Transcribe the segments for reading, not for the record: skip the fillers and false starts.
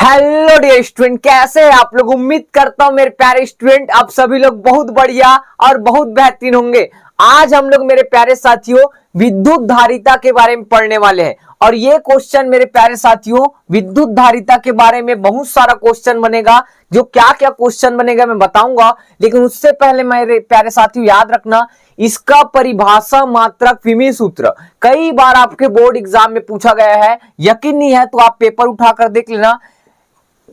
Hello dear student, कैसे हैं आप लोग। उम्मीद करता हूं मेरे प्यारे स्टूडेंट आप सभी लोग बहुत बढ़िया और बहुत बेहतरीन होंगे। आज हम लोग मेरे प्यारे साथियों विद्युत धारिता के बारे में पढ़ने वाले हैं और ये क्वेश्चन मेरे प्यारे साथियों विद्युत धारिता के बारे में बहुत सारा क्वेश्चन बनेगा। जो क्या क्या क्वेश्चन बनेगा मैं बताऊंगा, लेकिन उससे पहले मेरे प्यारे साथियों याद रखना इसका परिभाषा मात्रक विमीय सूत्र कई बार आपके बोर्ड एग्जाम में पूछा गया है। यकीन नहीं है तो आप पेपर उठाकर देख लेना।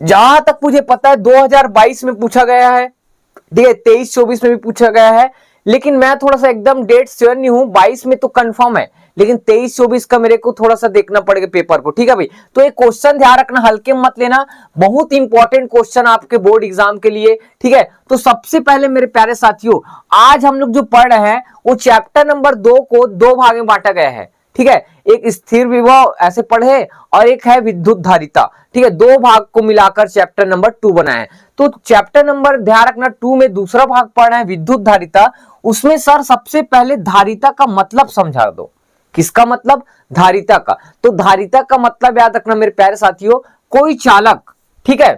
जहां तक मुझे पता है 2022 में पूछा गया है, ठीक है, 23-24 में भी पूछा गया है, लेकिन मैं थोड़ा सा एकदम डेट श्योर नहीं हूं। 22 में तो कंफर्म है, लेकिन 23-24 का मेरे को थोड़ा सा देखना पड़ेगा पेपर को। ठीक है भाई, तो एक क्वेश्चन ध्यान रखना, हल्के मत लेना, बहुत इंपॉर्टेंट क्वेश्चन आपके बोर्ड एग्जाम के लिए। ठीक है, तो सबसे पहले मेरे प्यारे साथियों आज हम लोग जो पढ़ रहे हैं वो चैप्टर नंबर 2 को 2 भाग में बांटा गया है। ठीक है, एक स्थिर विभव ऐसे पढ़े और एक है विद्युत धारिता। ठीक है, 2 भाग को मिलाकर चैप्टर नंबर 2 बना है। तो चैप्टर नंबर ध्यान रखना 2 में दूसरा भाग पढ़ना है विद्युत धारिता। उसमें सर सबसे पहले धारिता का मतलब समझा दो। किसका मतलब? धारिता का। तो धारिता का मतलब याद रखना मेरे प्यारे साथियों, कोई चालक। ठीक है,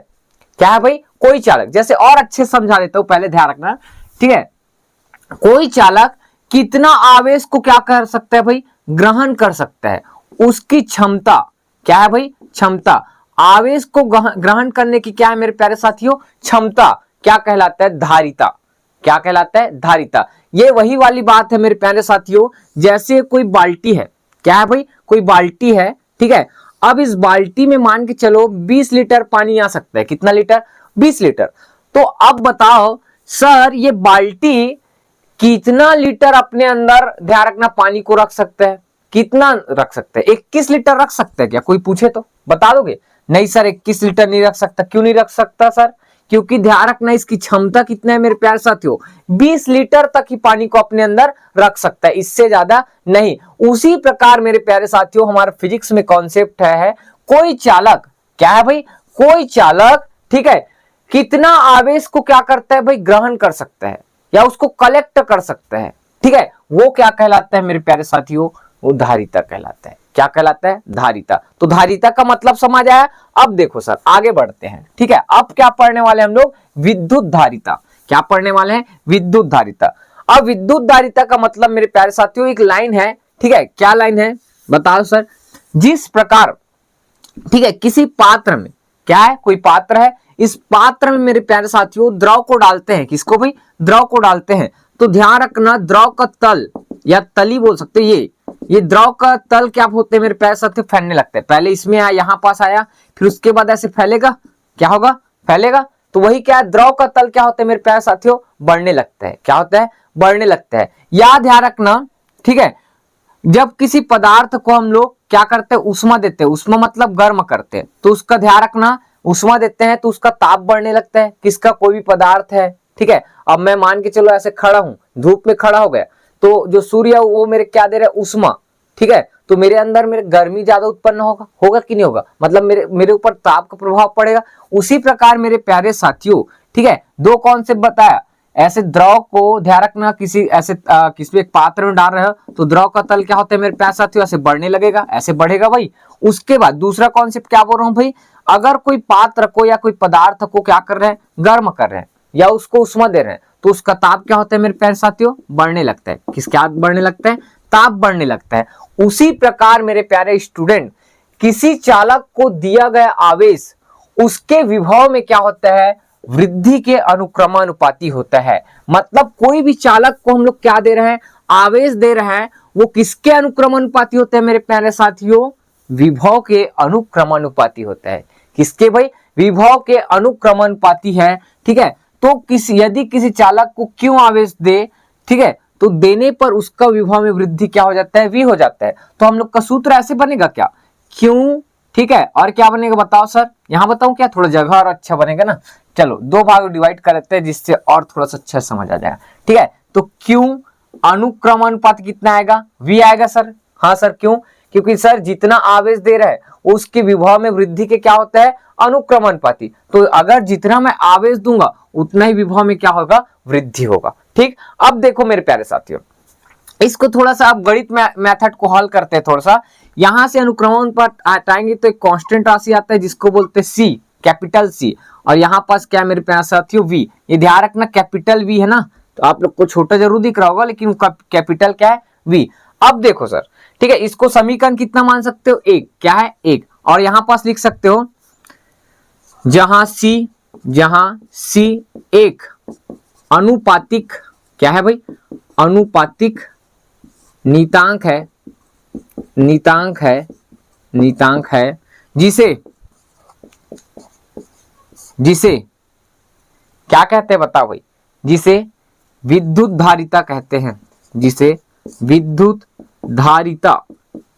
क्या है भाई? कोई चालक। जैसे और अच्छे समझा देता हूं, पहले ध्यान रखना। ठीक है, कोई चालक कितना आवेश को क्या कर सकता है भाई? ग्रहण कर सकता है। उसकी क्षमता क्या है भाई? क्षमता। आवेश को ग्रहण करने की क्या है मेरे प्यारे साथियों? क्षमता। क्या कहलाता है? धारिता। क्या कहलाता है? धारिता। ये वही वाली बात है मेरे प्यारे साथियों, जैसे कोई बाल्टी है। क्या है भाई? कोई बाल्टी है। ठीक है, अब इस बाल्टी में मान के चलो 20 लीटर पानी आ सकता है। कितना लीटर? 20 लीटर। तो अब बताओ सर ये बाल्टी कितना लीटर अपने अंदर ध्यान रखना पानी को रख सकते हैं? कितना रख सकते हैं? 21 लीटर रख सकते हैं क्या? कोई पूछे तो बता दोगे? नहीं सर 21 लीटर नहीं रख सकता। क्यों नहीं रख सकता सर? क्योंकि ध्यान रखना इसकी क्षमता कितना है मेरे प्यारे साथियों? 20 लीटर तक ही पानी को अपने अंदर रख सकता है, इससे ज्यादा नहीं। उसी प्रकार मेरे प्यारे साथियों हमारे फिजिक्स में कॉन्सेप्ट है कोई चालक। क्या है भाई? कोई चालक। ठीक है, कितना आवेश को क्या करता है भाई? ग्रहण कर सकता है या उसको कलेक्ट कर सकते हैं। ठीक है, वो क्या कहलाता है मेरे प्यारे साथियों? वो धारिता कहलाता है। क्या कहलाता है? धारिता। तो धारिता का मतलब समझ आया। अब देखो सर आगे बढ़ते हैं। ठीक है, अब क्या पढ़ने वाले हम लोग? विद्युत धारिता। क्या पढ़ने वाले हैं? विद्युत धारिता। अब विद्युत धारिता का मतलब मेरे प्यारे साथियों एक लाइन है। ठीक है, क्या लाइन है बताओ सर? जिस प्रकार, ठीक है, किसी पात्र में, क्या है? कोई पात्र है, इस पात्र में मेरे प्यारे साथियों द्रव को डालते हैं। किसको भाई? द्रव को डालते हैं। तो ध्यान रखना द्रव का तल या तली बोल सकते हैं, ये द्रव का तल क्या होते हैं मेरे प्यारे साथियों? फैलने लगते हैं। पहले इसमें आया, यहां पास आया, फिर उसके बाद ऐसे फैलेगा। क्या होगा? फैलेगा। तो वही क्या है? द्रव का तल क्या होता है मेरे प्यारे साथियों? बढ़ने लगता है। क्या होता है? बढ़ने लगता है। याद ध्यान रखना। ठीक है, जब किसी पदार्थ को हम लोग क्या करते हैं? उष्मा देते हैं। उष्मा मतलब गर्म करते हैं। तो उसका ध्यान रखना, उष्मा देते हैं तो उसका ताप बढ़ने लगता है। किसका? कोई भी पदार्थ है। ठीक है, अब मैं मान के चलो ऐसे खड़ा हूं, धूप में खड़ा हो गया, तो जो सूर्य है वो मेरे क्या दे रहा है? उष्मा। ठीक है, तो मेरे अंदर मेरे गर्मी ज्यादा उत्पन्न होगा। होगा कि नहीं होगा? मतलब मेरे ऊपर ताप का प्रभाव पड़ेगा। उसी प्रकार मेरे प्यारे साथियों, ठीक है, 2 कॉन्सेप्ट बताया। ऐसे द्रव को ध्यान रखना, किसी ऐसे किसी एक पात्र में डाल रहे हो तो द्रव का तल क्या होता है मेरे प्यारे साथियों? ऐसे बढ़ने लगेगा, ऐसे बढ़ेगा भाई। उसके बाद दूसरा कॉन्सेप्ट क्या बोल रहा हूं भाई? अगर कोई पात्र को या कोई पदार्थ को क्या कर रहे हैं? गर्म कर रहे हैं या उसको उष्मा दे रहे हैं, तो उसका ताप क्या होता है मेरे प्यारे साथियों? बढ़ने लगता है। किसका बढ़ने लगता है? ताप बढ़ने लगता है। उसी प्रकार मेरे प्यारे स्टूडेंट किसी चालक को दिया गया आवेश उसके विभव में क्या होता है? वृद्धि के अनुक्रमानुपाती होता है। मतलब कोई भी चालक को हम लोग क्या दे रहे हैं? आवेश दे रहे हैं, वो किसके अनुक्रमानुपाती होते हैं मेरे प्यारे साथियों? विभव के अनुक्रमानुपाती होता है। किसके भाई? विभव के अनुक्रमानुपाती है। ठीक है, तो यदि किसी चालक को क्यों आवेश दे, ठीक है, तो देने पर उसका विभव में वृद्धि क्या हो जाता है? v हो जाता है। तो हम लोग का सूत्र ऐसे बनेगा क्या? क्यों। ठीक है, और क्या बनेगा बताओ सर? यहां बताऊं क्या? थोड़ा जगह और अच्छा बनेगा ना। चलो 2 भाग डिवाइड करते हैं जिससे और थोड़ा सा अच्छा समझ आ जाएगा। ठीक है, तो क्यों अनुक्रमानुपात कितना आएगा? v आएगा सर। हाँ सर, क्यों? क्योंकि सर जितना आवेश दे रहा है उसके विभव में वृद्धि के क्या होता है? अनुक्रमानुपाती। तो अगर जितना मैं आवेश दूंगा उतना ही विभव में क्या होगा? वृद्धि होगा। ठीक, अब देखो मेरे प्यारे साथियों, इसको थोड़ा सा आप गणित मेथड को हल करते हैं। थोड़ा सा यहां से अनुक्रमानुपात हटाएंगे तो एक कांस्टेंट राशि आता है जिसको बोलते हैं सी। कैपिटल सी, और यहाँ पास क्या है मेरे प्यारे साथियों वी। ये ध्यान रखना कैपिटल वी है ना, तो आप लोग को छोटा जरूर दिख रहा होगा लेकिन कैपिटल क्या है वी। अब देखो सर, ठीक है, इसको समीकरण कितना मान सकते हो, एक, क्या है एक, और यहां पास लिख सकते हो जहां सी एक अनुपातिक, क्या है भाई, अनुपातिक नीतांक है, नीतांक है जिसे क्या कहते हैं बताओ भाई, जिसे विद्युत धारिता कहते हैं, जिसे विद्युत धारिता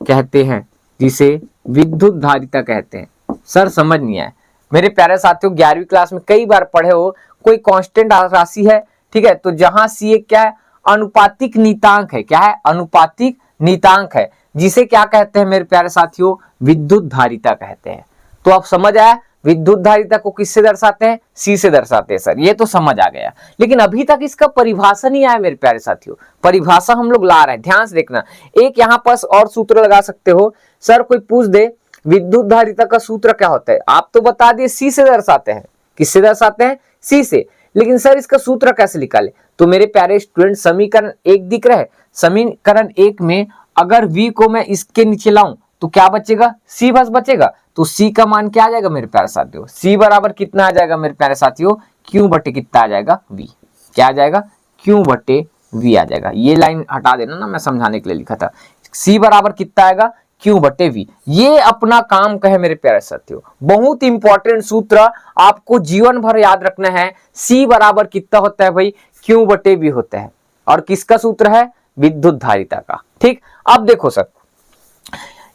कहते हैं, जिसे विद्युत धारिता कहते हैं। सर समझ नहीं आया मेरे प्यारे साथियों, 11वीं क्लास में कई बार पढ़े हो, कोई कांस्टेंट राशि है, ठीक है, तो जहां सी एक क्या है, अनुपातिक नीतांक है, क्या है, अनुपातिक नीतांक है, जिसे क्या कहते हैं मेरे प्यारे साथियों, विद्युत धारिता कहते हैं। तो आप समझ आया, विद्युत धारिता को किससे दर्शाते हैं, सी से दर्शाते हैं सर, ये तो समझ आ गया। लेकिन अभी तक इसका परिभाषा नहीं आया मेरे प्यारे साथियों, परिभाषा हम लोग ला रहे हैं, ध्यान से देखना। एक यहाँ पास और सूत्र लगा सकते हो, सर कोई पूछ दे विद्युत धारिता का सूत्र क्या होता है, आप तो बता दिए सी से दर्शाते हैं, किससे दर्शाते हैं, सी से, लेकिन सर इसका सूत्र कैसे निकाले। तो मेरे प्यारे स्टूडेंट समीकरण एक दिख रहा है, समीकरण एक में अगर v को मैं इसके नीचे लाऊं तो क्या बचेगा, c बस बचेगा, तो c का मान क्या आ जाएगा मेरे प्यारे साथियों, c बराबर कितना आ जाएगा मेरे प्यारे साथियों, q बटे कितना आ जाएगा v, क्या आ जाएगा, q बटे v आ जाएगा। ये लाइन हटा देना ना, मैं समझाने के लिए लिखा था, c बराबर कितना आएगा, q बटे v। ये अपना काम कहे मेरे प्यारे साथियों, बहुत इंपॉर्टेंट सूत्र आपको जीवन भर याद रखना है। c बराबर कितना होता है भाई, q बटे v होता है, और किसका सूत्र है, विद्युत धारिता का। ठीक, अब देखो सर,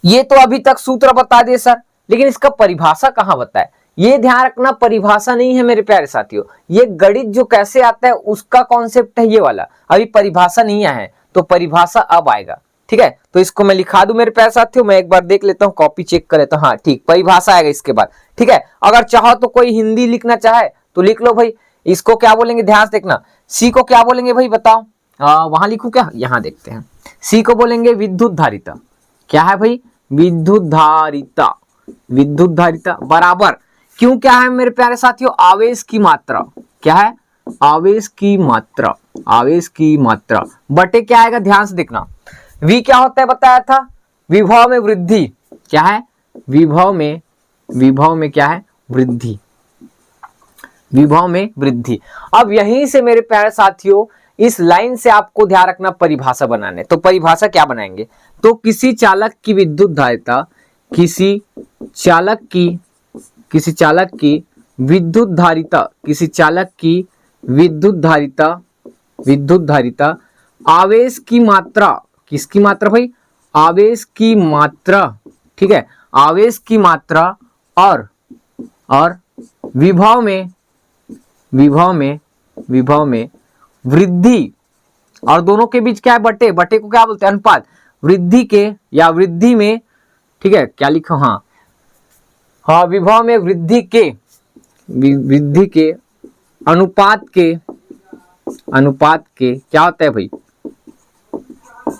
ये तो अभी तक सूत्र बता दिए सर, लेकिन इसका परिभाषा कहां बताए, ये ध्यान रखना, परिभाषा नहीं है मेरे प्यारे साथियों, ये गणित जो कैसे आता है उसका कॉन्सेप्ट है ये वाला, अभी परिभाषा नहीं आया है, तो परिभाषा अब आएगा। ठीक है, तो इसको मैं लिखा दूं मेरे प्यारे साथियों, मैं एक बार देख लेता हूं, कॉपी चेक कर लेता हूं, हाँ ठीक, परिभाषा आएगा इसके बाद। ठीक है, अगर चाहो तो कोई हिंदी लिखना चाहे तो लिख लो भाई, इसको क्या बोलेंगे, ध्यान से देखना, सी को क्या बोलेंगे भाई बताओ, वहां लिखू क्या, यहां देखते हैं, सी को बोलेंगे विद्युत धारिता, क्या है भाई, विद्युत धारिता, विद्युत धारिता बराबर, क्यों क्या है मेरे प्यारे साथियों, आवेश की मात्रा, क्या है, आवेश की मात्रा, आवेश की मात्रा बटे क्या आएगा, ध्यान से देखना, v क्या होता है बताया था, विभव में वृद्धि, क्या है, विभव में क्या है, वृद्धि, विभव में वृद्धि। अब यहीं से मेरे प्यारे साथियों इस लाइन से आपको ध्यान रखना परिभाषा बनाने, तो परिभाषा क्या बनाएंगे, तो किसी चालक की विद्युत धारिता, किसी चालक की विद्युत धारिता, किसी चालक की विद्युत धारिता आवेश की मात्रा, किसकी मात्रा भाई, आवेश की मात्रा, ठीक है, आवेश की मात्रा और विभव में वृद्धि, और दोनों के बीच क्या है, बटे, बटे को क्या बोलते हैं, अनुपात, वृद्धि के या वृद्धि में, ठीक है, क्या लिखो, हाँ विभव में वृद्धि के अनुपात के क्या होता है भाई,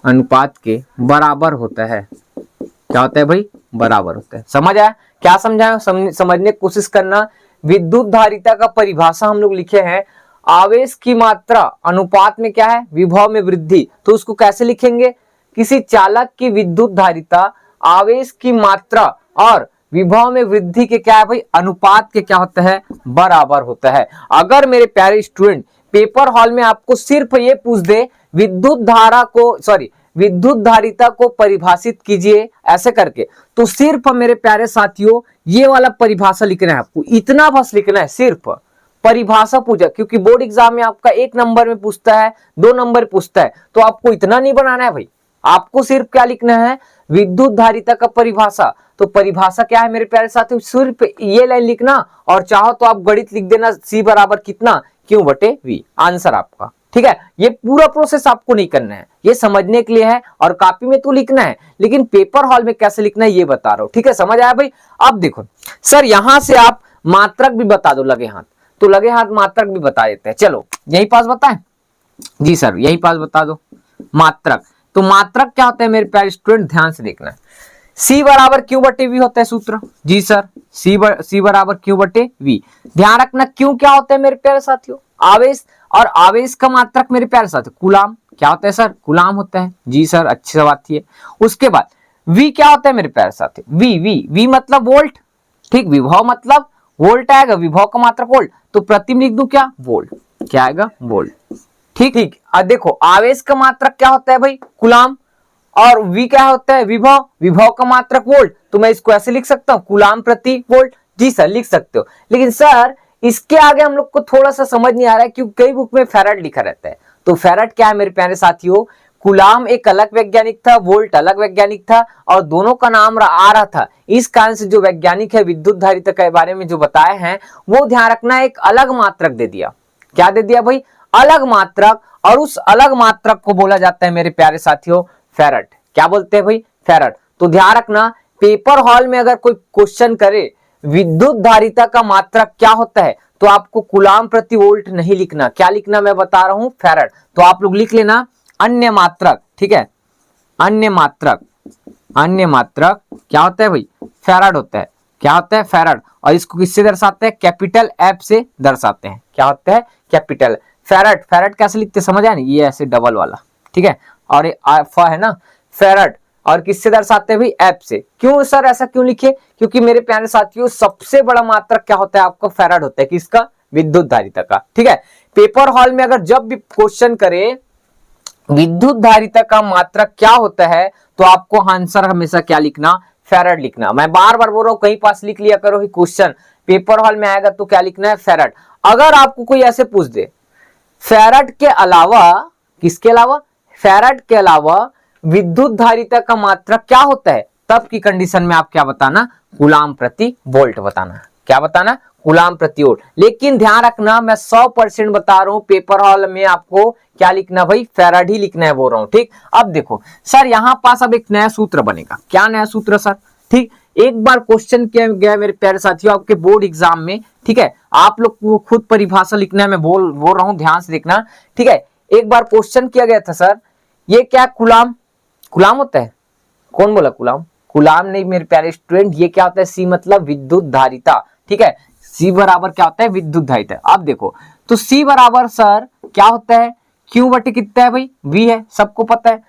अनुपात के बराबर होता है, क्या होता है भाई, बराबर होता है। समझ आया, क्या समझाया, समझने की कोशिश करना। विद्युत धारिता का परिभाषा हम लोग लिखे हैं, आवेश की मात्रा अनुपात में क्या है, विभव में वृद्धि, तो उसको कैसे लिखेंगे, किसी चालक की विद्युत धारिता आवेश की मात्रा और विभव में वृद्धि के क्या है भाई, अनुपात के क्या होता है, बराबर होता है। अगर मेरे प्यारे स्टूडेंट पेपर हॉल में आपको सिर्फ ये पूछ दे विद्युत धारिता को परिभाषित कीजिए ऐसे करके, तो सिर्फ मेरे प्यारे साथियों ये वाला परिभाषा लिखना है आपको, इतना बस लिखना है, सिर्फ परिभाषा पूछा, क्योंकि बोर्ड एग्जाम में आपका 1 नंबर में पूछता है, 2 नंबर पूछता है, तो आपको इतना नहीं बनाना है भाई, आपको सिर्फ क्या लिखना है, विद्युत धारिता का परिभाषा। तो परिभाषा क्या है मेरे प्यारे साथियों, सिर्फ ये लाइन लिखना, और चाहो तो आप गणित लिख देना, c बराबर कितना, q बटे v, आंसर आपका। ठीक है, ये पूरा प्रोसेस आपको नहीं करना है, ये समझने के लिए है, और कॉपी में तो लिखना है, लेकिन पेपर हॉल में कैसे लिखना है ये बता रहा हूं। ठीक है, समझ आया भाई। अब देखो सर, यहां से आप मात्रक भी बता दो लगे हाथ, तो लगे हाथ मात्रक भी बता देते हैं, चलो यही पास बताएं जी सर, यही पास बता दो मात्रक। तो मात्रक क्या होता है मेरे प्यारे स्टूडेंट, ध्यान से देखना, सी बराबर क्यू बटे वी होता है सूत्र। जी सर, सी बराबर क्यू बटे वी। ध्यान रखना क्यू क्या होता है मेरे प्यारे साथियों, आवेश, और आवेश का मात्रक मेरे प्यारे साथियों कूलाम क्या होता है सर, कूलाम होता है। जी सर, अच्छी बात थी। उसके बाद वी क्या होता है मेरे प्यारे साथियों, वी मतलब वोल्ट, ठीक, विभव मतलब वोल्ट आएगा, विभव का मात्रक वोल्ट, तो प्रतिम लिख दूं क्या, वोल्ट, क्या आएगा, वोल्ट। ठीक ठीक, अब देखो आवेश का मात्रक क्या होता है भाई, कूलाम, और वी क्या होता है, विभव, विभव का मात्रक वोल्ट, तो मैं इसको ऐसे लिख सकता हूँ कूलाम प्रति वोल्ट। जी सर, लिख सकते हो, लेकिन सर इसके आगे हम लोग को थोड़ा सा समझ नहीं आ रहा है, क्योंकि कई बुक में फैराड लिखा रहता है। तो फैराड क्या है मेरे प्यारे साथियों, कूलाम एक अलग वैज्ञानिक था, वोल्ट अलग वैज्ञानिक था, और दोनों का नाम आ रहा था। इस कारण से जो वैज्ञानिक है विद्युत धारिता के बारे में जो बताए हैं, वो ध्यान रखना एक अलग मात्रक दे दिया। क्या दे दिया भाई, अलग मात्रक, और उस अलग मात्रक को बोला जाता है मेरे प्यारे साथियों फैराड। क्या बोलते हैं भाई, फैराड। तो ध्यान रखना पेपर हॉल में अगर कोई क्वेश्चन करे विद्युत धारिता का मात्रक क्या होता है, तो आपको कूलाम प्रति वोल्ट नहीं लिखना, क्या लिखना मैं बता रहा हूं, फैराड। तो आप लोग लिख लेना अन्य मात्रक, ठीक है, अन्य मात्रक, अन्य मात्रक क्या होता है भाई, फैराड होता है। क्या होता है, फैराड। और इसको किससे दर्शाते हैं, कैपिटल एफ से दर्शाते हैं। क्या होता है, कैपिटल फैराड। फैराड कैसे लिखते समझ आया, ये ऐसे डबल वाला, ठीक है, और ये अल्फा है ना, फैराड, और किससे दर्शाते हैं भाई, एफ से। क्यों सर ऐसा क्यों लिखे, क्योंकि मेरे प्यारे साथियों सबसे बड़ा मात्रक क्या होता है आपका, फैराड होता है, किसका, विद्युत धारिता का। ठीक है, पेपर हॉल में अगर जब भी क्वेश्चन करे विद्युत धारिता का मात्रक क्या होता है, तो आपको आंसर हमेशा क्या लिखना, फैराड लिखना। मैं बार बार बोल रहा हूं, कहीं पास लिख लिया करो, ही क्वेश्चन पेपर हॉल में आएगा तो क्या लिखना है, फैराड। अगर आपको कोई ऐसे पूछ दे फैराड के अलावा, किसके अलावा, फैराड के अलावा विद्युत धारिता का मात्रक क्या होता है, तब की कंडीशन में आप क्या बताना, कूलाम प्रति वोल्ट बताना। क्या बताना, कूलाम प्रति वोल्ट। लेकिन ध्यान रखना मैं 100% बता रहा हूं, पेपर हॉल में आपको क्या लिखना भाई, फैराड ही लिखना है, बोल रहा हूं। ठीक, अब देखो सर यहां पास अब एक नया सूत्र बनेगा। क्या नया सूत्र सर, ठीक, एक बार क्वेश्चन किया गया मेरे प्यारे साथियों आपके बोर्ड एग्जाम में, ठीक है, आप लोग को खुद परिभाषा लिखना है, मैं बोल रहा हूं, ध्यान से देखना। ठीक है, एक बार क्वेश्चन किया गया था सर, ये क्या कूलाम, कूलाम होता है, कौन बोला कूलाम, कूलाम नहीं मेरे प्यारे स्टूडेंट, ये क्या होता है, सी मतलब विद्युत धारिता। ठीक है, सी बराबर क्या होता है, विद्युत धारिता। अब देखो तो सी बराबर सर क्या होता है, क्यू बटे कितना है भाई, वी है, सबको पता है।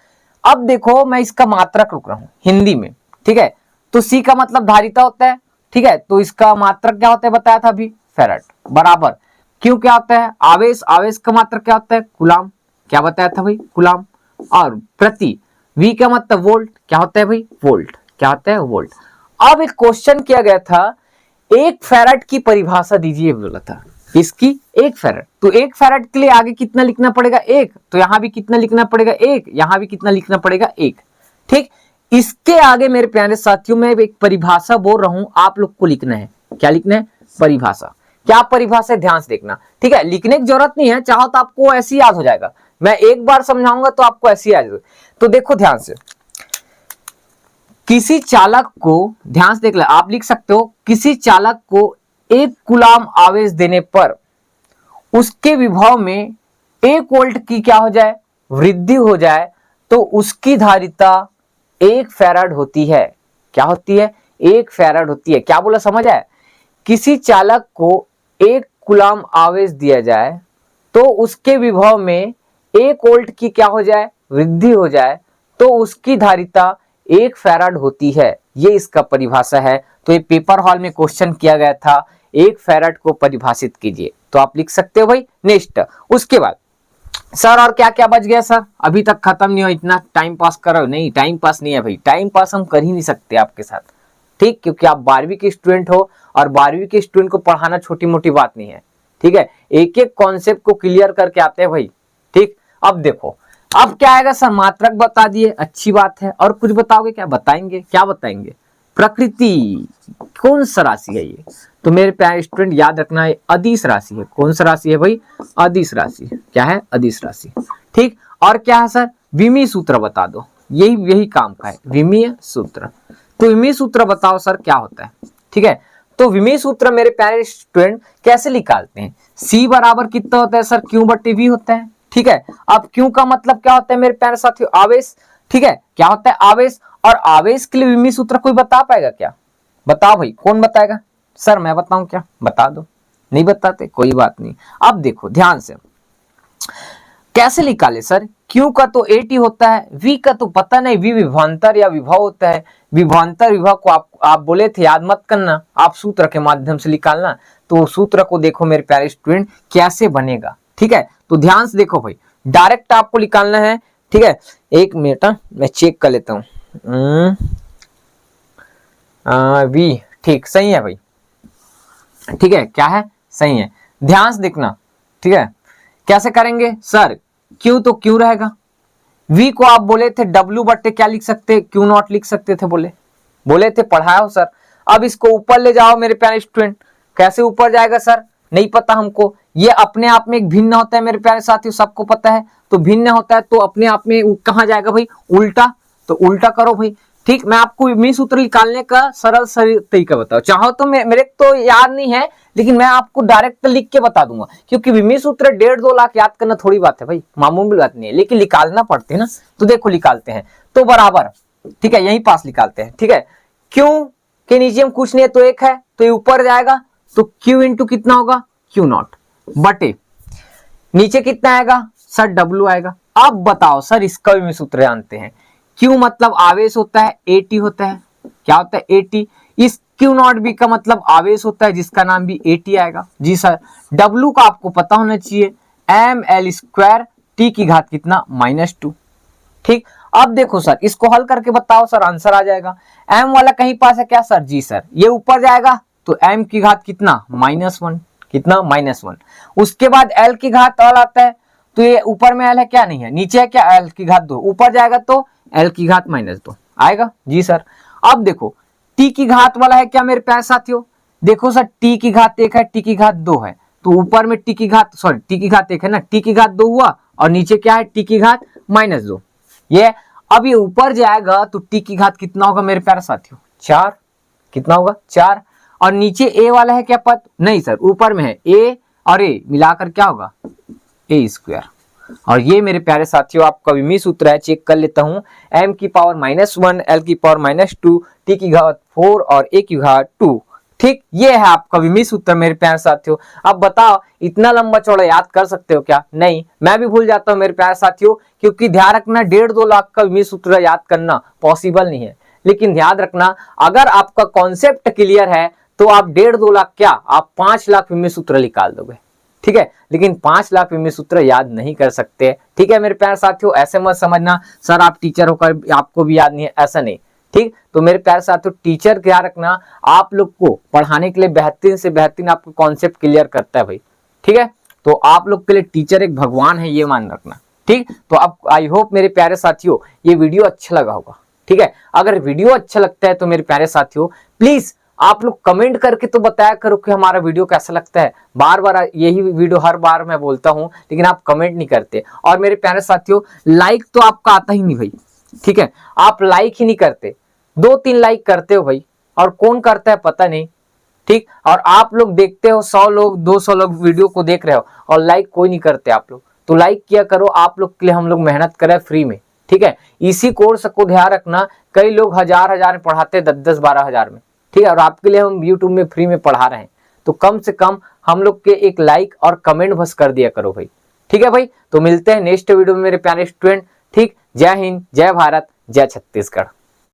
अब देखो मैं इसका मात्रक रुक रहा हूं हिंदी में, ठीक है, तो सी का मतलब धारिता होता है, ठीक है, तो इसका मात्रक क्या होता है बताया था अभी, फैराड, बराबर क्यू क्या होता है, आवेश, आवेश का मात्रक क्या होता है, कूलाम, क्या बताया था भाई, कूलाम, और प्रति वी का मतलब वोल्ट, क्या होता है भाई, वोल्ट, क्या होता है, वोल्ट। अब एक क्वेश्चन किया गया था, एक फैराड की परिभाषा दीजिए बोला था, इसकी एक फैराड, तो एक फैराड के लिए आगे कितना लिखना पड़ेगा, एक, तो यहां भी कितना लिखना पड़ेगा, एक, यहां भी कितना लिखना पड़ेगा, एक। ठीक, इसके आगे मेरे प्यारे साथियों में एक परिभाषा बोल रहा हूं, आप लोग को लिखना है, क्या लिखना है, परिभाषा। क्या परिभाषा है, ध्यान से देखना। ठीक है, लिखने की जरूरत नहीं है, चाहो तो आपको ऐसे याद हो जाएगा, मैं एक बार समझाऊंगा तो आपको ऐसे याद हो। तो देखो ध्यान से, किसी चालक को, ध्यान से देख ले, आप लिख सकते हो, किसी चालक को एक कूलाम आवेश देने पर उसके विभव में 1 वोल्ट की क्या हो जाए, वृद्धि हो जाए, तो उसकी धारिता 1 फैराड होती है। क्या होती है, 1 फैराड होती है। क्या बोला समझ आया, किसी चालक को 1 कूलाम आवेश दिया जाए तो उसके विभव में 1 वोल्ट की क्या हो जाए, वृद्धि हो जाए, तो उसकी धारिता 1 फैराड होती है। ये इसका परिभाषा है। तो ये पेपर हॉल में क्वेश्चन किया गया था, 1 फैराड को परिभाषित कीजिए, तो आप लिख सकते हो भाई। नेक्स्ट, उसके बाद सर और क्या क्या बच गया सर, अभी तक खत्म नहीं हो, इतना टाइम पास करो, नहीं टाइम पास नहीं है भाई, टाइम पास हम कर ही नहीं सकते आपके साथ, ठीक, क्योंकि आप 12वीं के स्टूडेंट हो, और 12वीं के स्टूडेंट को पढ़ाना छोटी मोटी बात नहीं है। ठीक है, एक एक कॉन्सेप्ट को क्लियर करके आते हैं भाई। ठीक, अब देखो अब क्या आएगा सर, मात्रक बता दिए, अच्छी बात है, और कुछ बताओगे क्या, बताएंगे, क्या बताएंगे, प्रकृति कौन सा राशि है ये, तो मेरे प्यारे स्टूडेंट याद रखना है अदिश राशि है। कौन सा राशि है भाई, अदिश राशि। क्या है, अदिश राशि। ठीक, और क्या है सर, विमीय सूत्र बता दो, यही काम का है, विमीय सूत्र। तो विमीय सूत्र बताओ सर क्या होता है। ठीक है, तो विमीय सूत्र मेरे प्यारे स्टूडेंट कैसे निकालते हैं, सी बराबर कितना होता है सर, क्यू बटे वी होता है। ठीक है, अब क्यू का मतलब क्या होता है मेरे प्यारे साथियों, आवेश, ठीक है, क्या होता है आवेश, और आवेश के लिए विमीय सूत्र कोई बता पाएगा क्या? बताओ भाई, कौन बताएगा? सर मैं बताऊं क्या? बता दो। नहीं बताते, कोई बात नहीं। अब देखो ध्यान से, कैसे निकाले सर? Q का तो AT होता है, V का तो पता नहीं, V विभवांतर या विभव होता है। विभवांतर विभव को आप बोले थे याद मत करना, आप सूत्र के माध्यम से निकालना। तो सूत्र को देखो मेरे प्यारे स्टूडेंट कैसे बनेगा, ठीक है? तो ध्यान से देखो भाई, डायरेक्ट आपको निकालना है, ठीक है? एक मिनट मैं चेक कर लेता हूँ। V ठीक सही है भाई, ठीक है, क्या है? सही है। ध्यान से देखना, ठीक है? कैसे करेंगे सर? Q तो Q रहेगा, V को आप बोले थे W बट्टे क्या लिख सकते? Q0 लिख सकते थे, बोले थे, पढ़ाया हो सर। अब इसको ऊपर ले जाओ मेरे प्यारे स्टूडेंट। कैसे ऊपर जाएगा सर? नहीं पता हमको। ये अपने आप में एक भिन्न होता है मेरे प्यारे साथियों, सबको पता है। तो भिन्न होता है तो अपने आप में कहां जाएगा भाई? उल्टा। तो उल्टा करो भाई, ठीक। मैं आपको विमीय सूत्र निकालने का सरल तरीका बताओ, चाहो तो मेरे तो याद नहीं है, लेकिन मैं आपको डायरेक्ट लिख के बता दूंगा, क्योंकि विमीय सूत्र 1.5-2 लाख याद करना थोड़ी बात है भाई, मामूली बात नहीं है, लेकिन निकालना पड़ते है ना। तो देखो निकालते हैं, तो बराबर, ठीक है, यहीं पास निकालते हैं, ठीक है? क्यों के नीचे में कुछ नहीं है तो एक है, तो ये ऊपर जाएगा, तो Q इंटू कितना होगा? Q0 बटे नीचे कितना आएगा सर? W आएगा। अब बताओ सर, इसका विमीय सूत्र जानते हैं। Q मतलब आवेश होता है, AT होता है, क्या होता है? AT। इस Q0B का मतलब आवेश होता है, जिसका नाम भी AT आएगा। जी सर। W का आपको पता होना चाहिए, ml² T की घात कितना? -2, ठीक। अब देखो सर, इसको हल करके बताओ सर, आंसर आ जाएगा। m वाला कहीं पास है क्या सर? जी सर। ये ऊपर जाएगा तो m की घात कितना? -1, कितना? -1। उसके बाद l की घात और आता है, तो ये ऊपर में l है क्या? नहीं है। नीचे है क्या? l की घात 2। ऊपर जाएगा तो l की घात -2 आएगा। जी सर। अब देखो t की घात वाला है क्या मेरे प्यारे साथियों? देखो सर, t की घात 1 है, t की घात 2 है, तो ऊपर में t की घात, सॉरी t की घात 1 है ना, t की घात 2 हुआ, और नीचे क्या है? t की घात -2। ये अब ये ऊपर जाएगा तो t की घात कितना होगा मेरे प्यारे साथियों? 4। कितना होगा? 4। और नीचे a वाला है क्या पद? नहीं सर, ऊपर में है a और a मिलाकर क्या होगा? a²। और ये मेरे प्यारे साथियों आपका विमीय सूत्र है, चेक कर लेता हूं। m की पावर -1, l की पावर -2, t की घात 4 और a की घात 2, ठीक। ये है आपका विमीय सूत्र मेरे प्यारे साथियों। अब बताओ, इतना लंबा चौड़ा याद कर सकते हो क्या? नहीं, मैं भी भूल जाता हूं मेरे प्यारे साथियों, क्योंकि ध्यान रखना 1.5-2 लाख का विमीय सूत्र याद करना पॉसिबल नहीं है। लेकिन ध्यान रखना, अगर आपका कॉन्सेप्ट क्लियर है तो आप 1.5-2 लाख क्या, आप 5 लाख विमीय सूत्र निकाल दोगे, ठीक है? लेकिन 5 लाख विमीय सूत्र याद नहीं कर सकते, ठीक है मेरे प्यारे साथियों? ऐसे मत समझना सर आप टीचर होकर आपको भी याद नहीं है, ऐसा नहीं, ठीक। तो मेरे प्यारे साथियों, टीचर क्या रखना, आप लोग को पढ़ाने के लिए बेहतरीन से बेहतरीन आपको कॉन्सेप्ट क्लियर करता है भाई, ठीक है? तो आप लोग के लिए टीचर एक भगवान है, ये मान रखना, ठीक। तो अब आई होप मेरे प्यारे साथियों ये वीडियो अच्छा लगा होगा, ठीक है? अगर वीडियो अच्छा लगता है तो मेरे प्यारे साथियों प्लीज आप लोग कमेंट करके तो बताया करो कि हमारा वीडियो कैसा लगता है। बार बार यही वीडियो हर बार मैं बोलता हूं, लेकिन आप कमेंट नहीं करते। और मेरे प्यारे साथियों, लाइक तो आपका आता ही नहीं भाई, ठीक है? आप लाइक ही नहीं करते, 2-3 लाइक करते हो भाई, और कौन करता है पता नहीं, ठीक। और आप लोग देखते हो 100 लोग 200 लोग वीडियो को देख रहे हो और लाइक कोई नहीं करते आप लोग। तो लाइक किया करो, आप लोग के लिए हम लोग मेहनत करें फ्री में, ठीक है? इसी कोर्स को ध्यान रखना, कई लोग हजार में पढ़ाते, 10-10, 12 हजार में, ठीक है? और आपके लिए हम यूट्यूब में फ्री में पढ़ा रहे हैं, तो कम से कम हम लोग के एक लाइक और कमेंट बस कर दिया करो भाई, ठीक है भाई? तो मिलते हैं नेक्स्ट वीडियो में मेरे प्यारे स्टूडेंट, ठीक। जय हिंद, जय भारत, जय छत्तीसगढ़।